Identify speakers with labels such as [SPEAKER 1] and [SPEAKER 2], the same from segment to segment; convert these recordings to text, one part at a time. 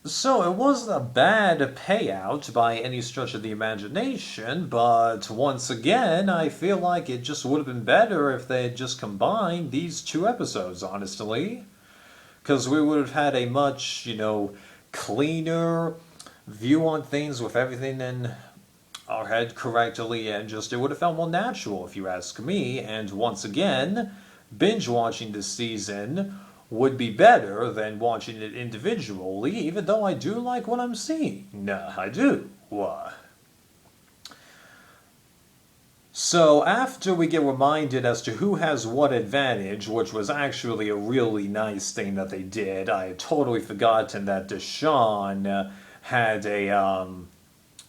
[SPEAKER 1] So it wasn't a bad payout by any stretch of the imagination, but once again, I feel like it just would have been better if they had just combined these two episodes, honestly. Because we would have had a much, cleaner view on things with everything in our head correctly, and just it would have felt more natural if you ask me. And once again, binge watching this season would be better than watching it individually, even though I do like what I'm seeing. No, I do. So after we get reminded as to who has what advantage, which was actually a really nice thing that they did, I had totally forgotten that Deshaun had a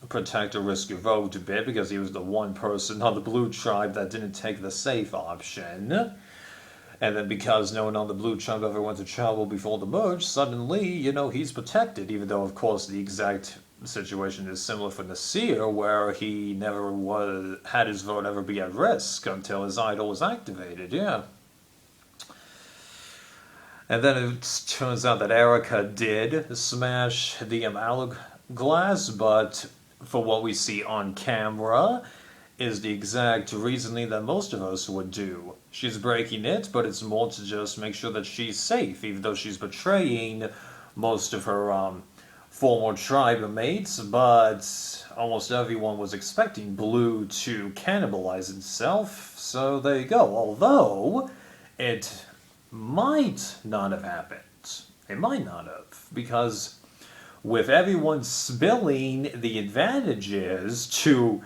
[SPEAKER 1] protect or risk your vote a bit because he was the one person on the blue tribe that didn't take the safe option. And then because no one on the blue tribe ever went to travel before the merge, suddenly, he's protected, even though, of course, the exact situation is similar for Nasir, where he never had his vote ever be at risk until his idol was activated, yeah. And then it turns out that Erica did smash the glass, but for what we see on camera, is the exact reasoning that most of us would do. She's breaking it, but it's more to just make sure that she's safe, even though she's betraying most of her former tribe mates, but almost everyone was expecting Blue to cannibalize itself, so there you go. Although, it might not have happened. It might not have, because with everyone spilling the advantages to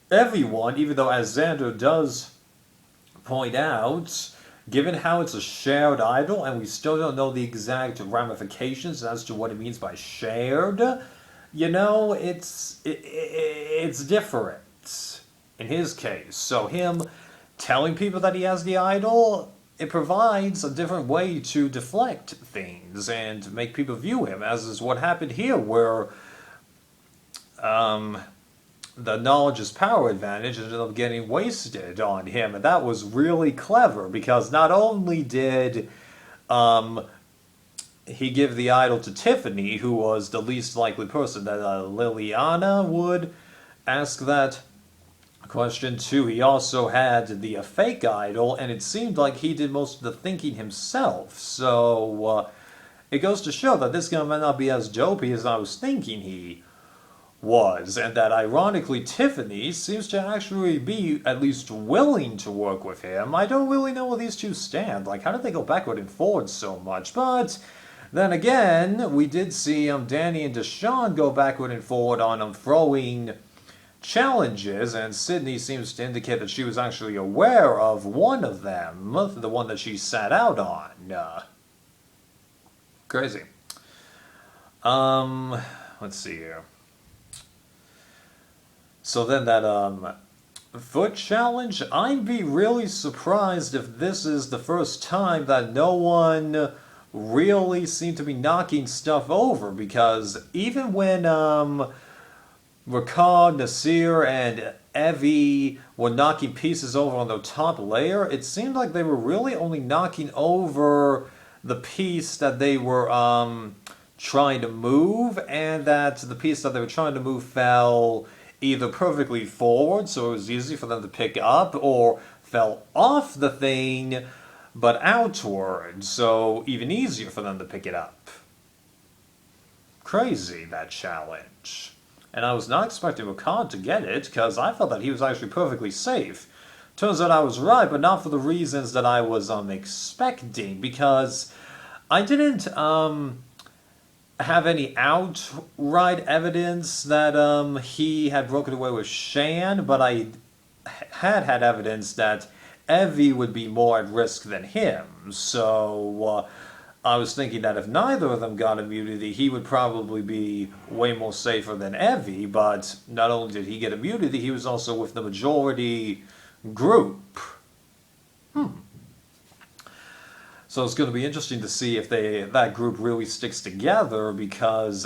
[SPEAKER 1] everyone, even though, as Xander does point out, given how it's a shared idol and we still don't know the exact ramifications as to what it means by shared, it's different in his case. So him telling people that he has the idol, it provides a different way to deflect things and make people view him, as is what happened here, where um, the knowledge is power advantage ended up getting wasted on him, and that was really clever because not only did um, he give the idol to Tiffany, who was the least likely person that Liliana would ask that question to, he also had the fake idol, and it seemed like he did most of the thinking himself. So it goes to show that this guy might not be as dopey as I was thinking he was, and that ironically Tiffany seems to actually be at least willing to work with him. I don't really know where these two stand. Like, how did they go backward and forward so much? But then again, we did see Danny and Deshaun go backward and forward on throwing challenges, and Sydney seems to indicate that she was actually aware of one of them, the one that she sat out on. Crazy. Let's see here. So then that foot challenge, I'd be really surprised if this is the first time that no one really seemed to be knocking stuff over, because even when Ricard, Nasir, and Evie were knocking pieces over on the top layer, it seemed like they were really only knocking over the piece that they were trying to move, and that the piece that they were trying to move fell either perfectly forward, so it was easy for them to pick up, or fell off the thing, but outward, so even easier for them to pick it up. Crazy, that challenge. And I was not expecting Ricard to get it, because I felt that he was actually perfectly safe. Turns out I was right, but not for the reasons that I was expecting, because I didn't have any outright evidence that he had broken away with Shan, but I had evidence that Evie would be more at risk than him. So I was thinking that if neither of them got immunity, he would probably be way more safer than Evie, but not only did he get immunity, he was also with the majority group. So it's going to be interesting to see if that group really sticks together, because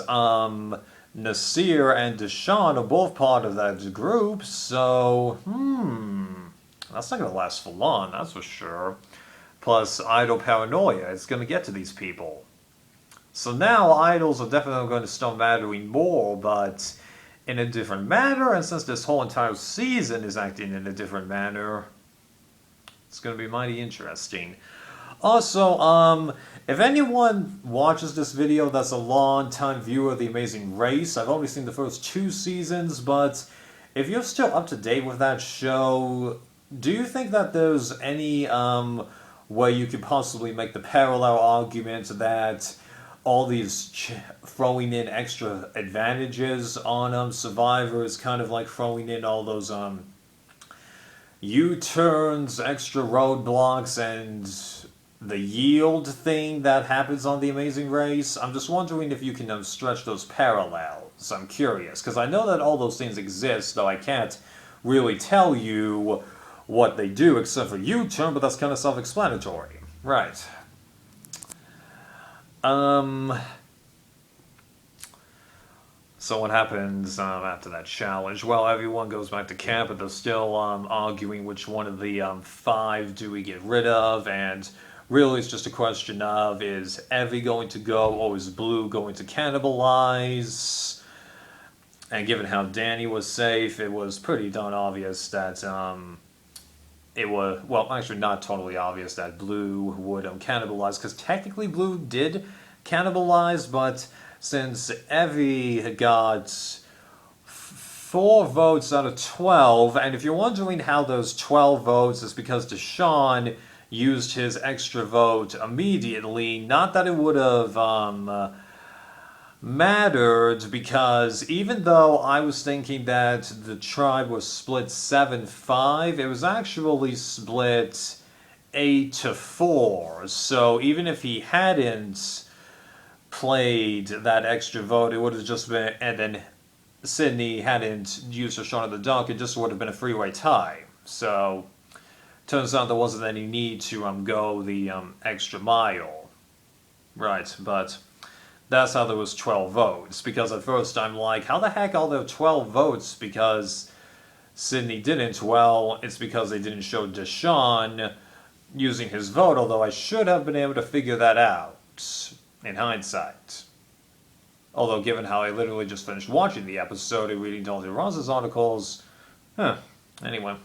[SPEAKER 1] Nasir and Deshaun are both part of that group, so that's not going to last for long, that's for sure. Plus, idle paranoia is going to get to these people. So now idols are definitely going to start mattering more, but in a different manner, and since this whole entire season is acting in a different manner, it's going to be mighty interesting. Also, if anyone watches this video that's a long-time viewer of The Amazing Race, I've only seen the first 2 seasons, but if you're still up to date with that show, do you think that there's any way you could possibly make the parallel argument that all these throwing in extra advantages on Survivor is kind of like throwing in all those U-turns, extra roadblocks, and the yield thing that happens on The Amazing Race? I'm just wondering if you can stretch those parallels. I'm curious, because I know that all those things exist, though I can't really tell you what they do except for U-turn, but that's kind of self-explanatory. Right. So what happens after that challenge? Well, everyone goes back to camp, but they're still arguing which one of the 5 do we get rid of, and really it's just a question of, is Evie going to go, or is Blue going to cannibalize? And given how Danny was safe, it was pretty darn obvious that it was, well, actually not totally obvious that Blue would cannibalize, because technically Blue did cannibalize, but since Evie got 4 votes out of 12, and if you're wondering how those 12 votes is because Deshawn used his extra vote immediately, not that it would have mattered, because even though I was thinking that the tribe was split 7-5, it was actually split 8-4. So even if he hadn't played that extra vote, it would have just been, and then Sydney hadn't used her shot of the dunk, it just would have been a freeway tie. So turns out there wasn't any need to go the extra mile. Right, but that's how there was 12 votes, because at first I'm like, how the heck are there 12 votes because Sydney didn't? Well, it's because they didn't show Deshawn using his vote, although I should have been able to figure that out in hindsight. Although given how I literally just finished watching the episode and reading Dorothy Ross's articles, anyway.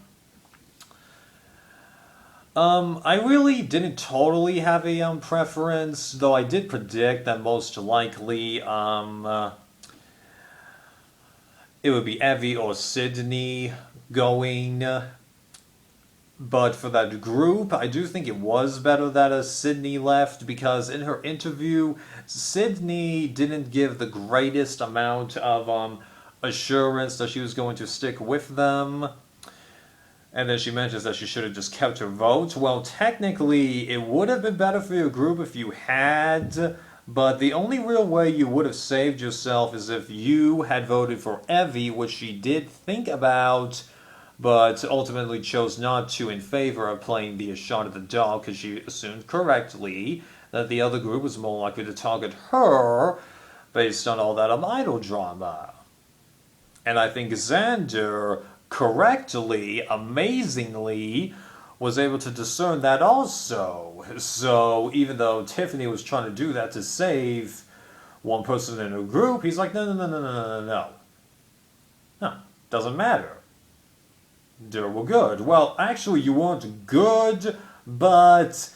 [SPEAKER 1] I really didn't totally have a preference, though I did predict that most likely it would be Evie or Sydney going. But for that group, I do think it was better that Sydney left, because in her interview, Sydney didn't give the greatest amount of assurance that she was going to stick with them. And then she mentions that she should have just kept her vote. Well, technically, it would have been better for your group if you had, but the only real way you would have saved yourself is if you had voted for Evie, which she did think about, but ultimately chose not to in favor of playing the shot at the dog, because she assumed correctly that the other group was more likely to target her based on all that idol drama. And I think Xander correctly, amazingly, was able to discern that also. So even though Tiffany was trying to do that to save one person in her group, he's like, no. No, doesn't matter. We're good. Well, actually, you weren't good, but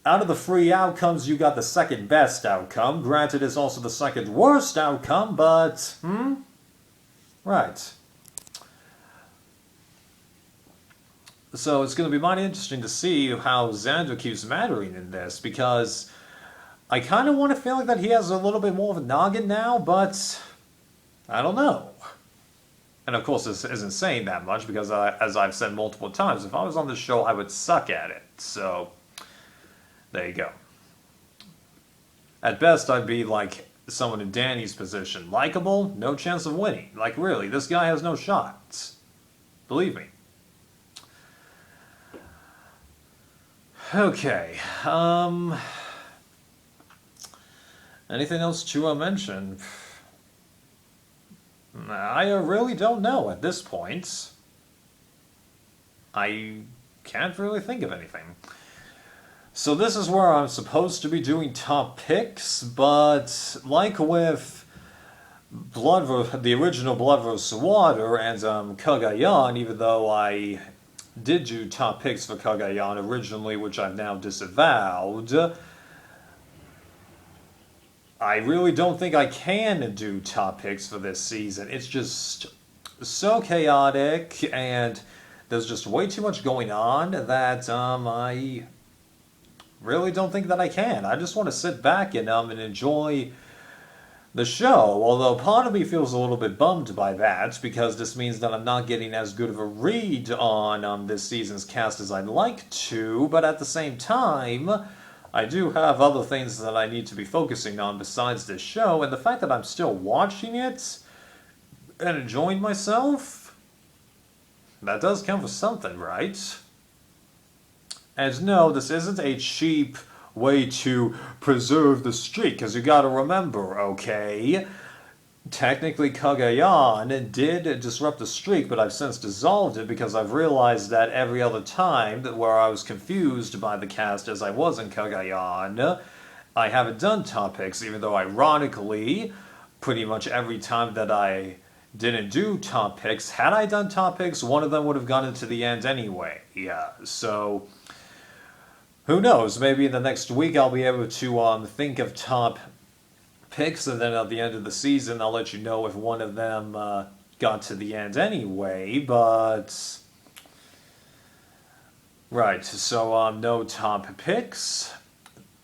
[SPEAKER 1] out of the 3 outcomes, you got the second best outcome. Granted, it's also the second worst outcome, but, right. So it's going to be mighty interesting to see how Xander keeps mattering in this, because I kind of want to feel like that he has a little bit more of a noggin now, but I don't know. And of course, this isn't saying that much, because as I've said multiple times, if I was on this show, I would suck at it. So, there you go. At best, I'd be like someone in Danny's position. Likeable, no chance of winning. Like, really, this guy has no shot. Believe me. Okay, anything else to mention? I really don't know at this point. I can't really think of anything. So this is where I'm supposed to be doing top picks, but like with the original Blood vs. Water and Kagayan, even though I did do top picks for Kagayan originally, which I've now disavowed, I really don't think I can do top picks for this season. It's just so chaotic, and there's just way too much going on that I really don't think that I can. I just want to sit back and enjoy the show, although part of me feels a little bit bummed by that, because this means that I'm not getting as good of a read on this season's cast as I'd like to, but at the same time, I do have other things that I need to be focusing on besides this show, and the fact that I'm still watching it and enjoying myself, that does count for something, right? And no, this isn't a cheap way to preserve the streak, because you gotta remember, okay? Technically, Kagayan did disrupt the streak, but I've since dissolved it because I've realized that every other time where I was confused by the cast as I was in Kagayan, I haven't done top picks, even though ironically, pretty much every time that I didn't do top picks, had I done top picks, one of them would have gone into the end anyway. Yeah, so who knows? Maybe in the next week I'll be able to think of top picks, and then at the end of the season I'll let you know if one of them got to the end anyway, but right, so no top picks,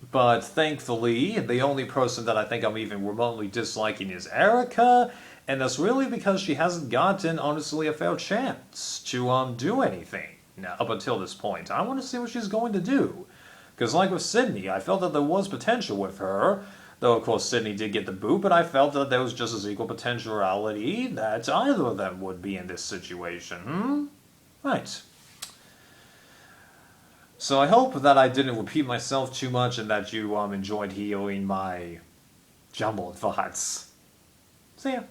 [SPEAKER 1] but thankfully the only person that I think I'm even remotely disliking is Erica, and that's really because she hasn't gotten, honestly, a fair chance to do anything now, up until this point. I want to see what she's going to do, because like with Sydney, I felt that there was potential with her. Though, of course, Sydney did get the boot, but I felt that there was just as equal potentiality that either of them would be in this situation. Right. So I hope that I didn't repeat myself too much and that you enjoyed hearing my jumbled thoughts. See ya.